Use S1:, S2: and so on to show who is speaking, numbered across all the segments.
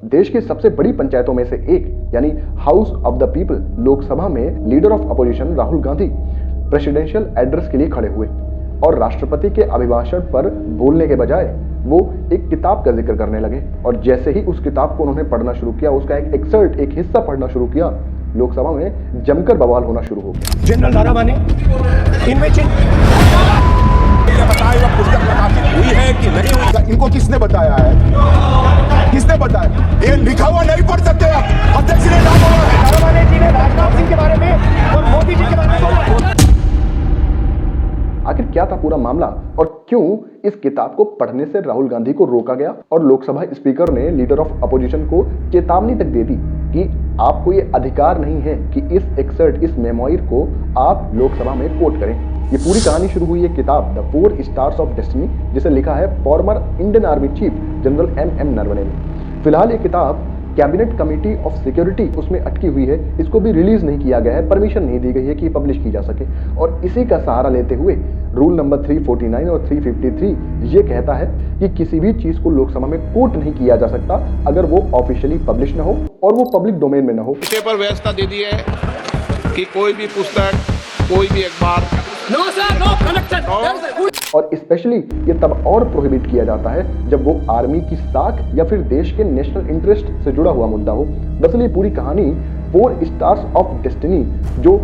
S1: देश की सबसे बड़ी पंचायतों में से एक यानी house of the people Lok Sabha में leader of opposition Rahul Gandhi presidential address के लिए खड़े हुए और राष्ट्रपति के अभिभाषण पर बोलने के बजाय वो एक किताब का जिक्र करने लगे। और जैसे ही उस किताब को उन्होंने पढ़ना शुरू किया, उसका एक एक्सर्ट, एक हिस्सा पढ़ना शुरू किया, लोकसभा में जमकर बवाल होना शुरू हो गया।
S2: जनरल नारावाने
S3: बताया पुस्तक प्रकाशित हुई है कि नहीं हुई, इनको किसने बताया है? किसने बताया? ये लिखा हुआ नहीं पढ़ सकते आप। अध्यक्ष ने
S2: नारावाने जी ने राजनाथ सिंह के बारे में और मोदी जी के बारे में बोला।
S1: आखिर क्या था पूरा मामला और क्यों इस किताब को पढ़ने से राहुल गांधी को रोका गया और लोकसभा स्पीकर ने लीडर ऑफ अपोजिशन को चेतावनी तक दे दी कि आपको ये अधिकार नहीं है कि इस एक्सर्ट, इस मेमोइर को आप लोकसभा में कोट करें। ये पूरी कहानी शुरू हुई है किताब द 4 स्टार्स ऑफ डेस्टिनी, जिसे लिखा है former Indian army chief general M Naravane ने। फिलहाल ये किताब कैबिनेट कमेटी ऑफ सिक्योरिटी उसमें अटकी हुई है, इसको भी रिलीज नहीं किया गया है, परमिशन नहीं दी गई है कि पब्लिश की जा सके। और इसी का सहारा लेते हुए रूल नंबर 349 और 353 ये कहता है कि किसी भी चीज को लोकसभा में कोट नहीं किया जा सकता अगर वो ऑफिशियली पब्लिश न हो और वो पब्लिक डोमेन में न हो।
S4: विषय पर व्यवस्था दे दी है कि कोई भी पुस्तक, कोई भी अखबार
S1: और स्पेशली ये तब और प्रोहिबिट किया जाता है जब वो आर्मी की साख या फिर देश के नेशनल इंटरेस्ट से जुड़ा हुआ मुद्दा हो। दरअसल ये पूरी कहानी 4 स्टार्स ऑफ डेस्टिनी जो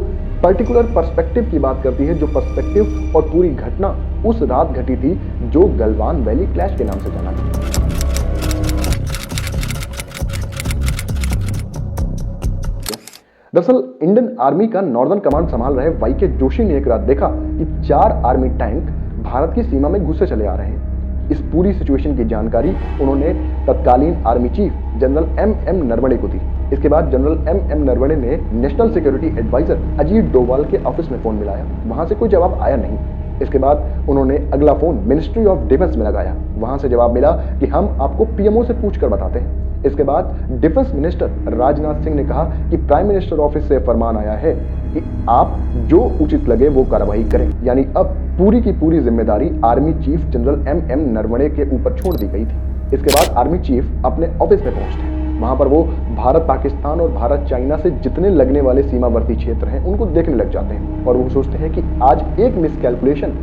S1: पर्टिकुलर पर्सपेक्टिव की बात करती है, जो पर्सपेक्टिव और पूरी घटना उस रात घटी थी जो गलवान वैली क्लैश के नाम से जाना था। दरअसल इंडियन आर्मी का नॉर्दर्न कमांड संभाल रहे वाई.के. जोशी ने एक रात देखा कि 4 आर्मी टैंक भारत की सीमा में घुसे चले आ रहे हैं। इस पूरी सिचुएशन की जानकारी उन्होंने तत्कालीन army chief general M Naravane को दी। इसके बाद जनरल एम नरवणे ने national security adviser Ajit Doval के ऑफिस में फोन मिलाया, वहां से कोई जवाब आया नहीं। इसके बाद उन्होंने अगला फोन मिनिस्ट्री ऑफ डिफेंस में लगाया, वहां से जवाब मिला कि हम आपको पीएमओ से पूछकर बताते हैं। इसके बाद डिफेंस मिनिस्टर राजनाथ सिंह ने कहा कि प्राइम मिनिस्टर ऑफिस से फरमान आया है कि आप जो उचित लगे वो कार्रवाई करें। यानी अब पूरी की पूरी जिम्मेदारी army chief general M Naravane के ऊपर छोड़ दी गई थी। इसके बाद आर्मी चीफ अपने ऑफिस में पहुंचते हैं, वहां पर वो भारत पाकिस्तान और भारत चाइना से जितने लगने वाले सीमावर्ती क्षेत्र हैं उनको देखने लग जाते हैं और वो सोचते हैं कि आज एक मिसकैलकुलेशन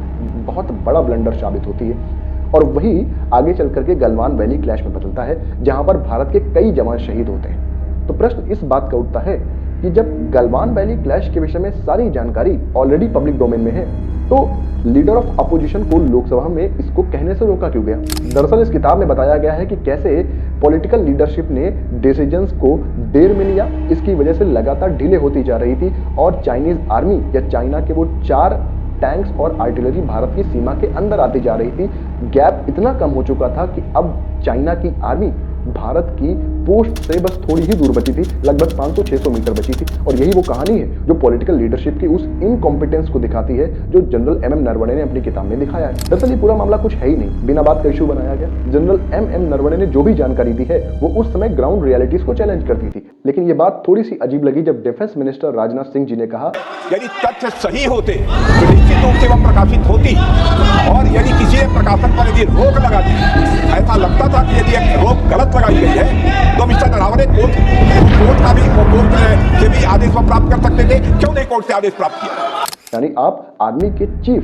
S1: बहुत बड़ा ब्लंडर साबित होती है और वही आगे चल करके गलवान वैली क्लैश में बदलता है जहां पर भारत के कई जवान शहीद होते हैं। तो प्रश्न इस बात का उठता है कि जब गलवान वैली क्लैश के विषय में सारी जानकारी ऑलरेडी पब्लिक डोमेन में है तो लीडर ऑफ अपोजिशन को लोकसभा में इसको कहने से रोका क्यों गया? दरअसल इस किताब में बताया गया है कि कैसे पॉलिटिकल लीडरशिप ने डिसीजंस को देर में लिया, इसकी वजह से लगातार डिले होती जा रही थी और चाइनीज आर्मी या चाइना के वो 4 टैंक्स और आर्टिलरी भारत की सीमा के अंदर आती जा रही थी। गैप इतना कम हो चुका था कि अब चाइना की आर्मी भारत की पोस्ट से बस थोड़ी ही दूर बची थी, लगभग 500-600 मीटर बची थी। और यही वो कहानी है जो पॉलिटिकल लीडरशिप की उस इनकॉम्पिटेंस को दिखाती है जो जनरल एम नरवणे ने अपनी किताब में दिखाया है। दरअसल ये पूरा मामला कुछ है ही नहीं, बिना बात का इशू बनाया गया। जनरल एम नरवणे ने जो भी जानकारी दी है वो उस समय ग्राउंड रियलिटीज को चैलेंज करती थी। लेकिन ये बात थोड़ी सी अजीब लगी जब डिफेंस मिनिस्टर राजनाथ सिंह जी ने कहा,
S3: यदि तथ्य सही होते तो निश्चित रूप से वह प्रकाशित होती और यदि किसी प्रकाशन पर यदि रोक लगा दी, ऐसा लगता था कि यदि एक रोक गलत लगाई गई है तो मिस्टर नरवणे कोर्ट का भी कोर्ट से भी आदेश प्राप्त कर सकते थे, क्यों नहीं कोर्ट से आदेश प्राप्त किया?
S1: यानी आप आर्मी के चीफ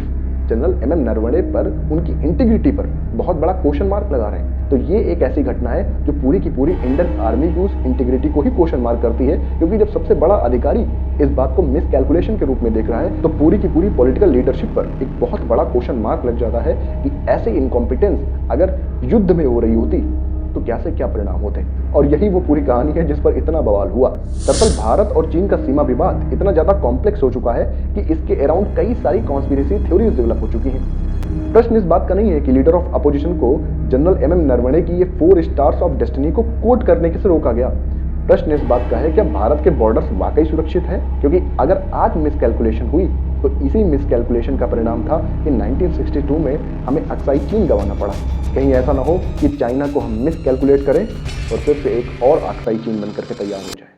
S1: जनरल एम नरवणे पर, उनकी इंटीग्रिटी पर बहुत बड़ा क्वेश्चन मार्क लगा रहे हैं। तो ये एक ऐसी घटना है जो पूरी की पूरी इंडियन आर्मी की उस इंटीग्रिटी को ही क्वेश्चन मार्क करती है, क्योंकि जब सबसे बड़ा अधिकारी इस बात को मिस कैलकुलेशन के रूप में देख रहा है तो पूरी की पूरी पॉलिटिकल लीडरशिप पर एक बहुत बड़ा क्वेश्चन मार्क लग जाता है कि ऐसे इनकॉम्पिटेंस अगर युद्ध में हो रही होती तो क्या से क्या परिणाम होते। और यही वो पूरी कहानी है जिस पर इतना बवाल हुआ। दरअसल भारत और चीन का सीमा विवाद इतना ज्यादा कॉम्प्लेक्स हो चुका है कि इसके अराउंड कई सारी कॉन्स्पिरेसी थ्योरीज डेवलप हो चुकी हैं। प्रश्न इस बात का नहीं है कि लीडर ऑफ अपोजिशन को जनरल एम नरवणे की ये 4 स्टार्स ऑफ डेस्टिनी को कोट करने से रोका गया। प्रश्न इस बात का है कि भारत के बॉर्डर्स वाकई सुरक्षित हैं, क्योंकि अगर आज मिसकैलकुलेशन हुई तो इसी मिसकैलकुलेशन का परिणाम था कि 1962 में हमें अक्साई चीन गंवाना पड़ा। कहीं ऐसा ना हो कि चाइना को हम मिसकैलकुलेट करें और फिर से एक और अक्साई चीन बनकर के तैयार हो जाए।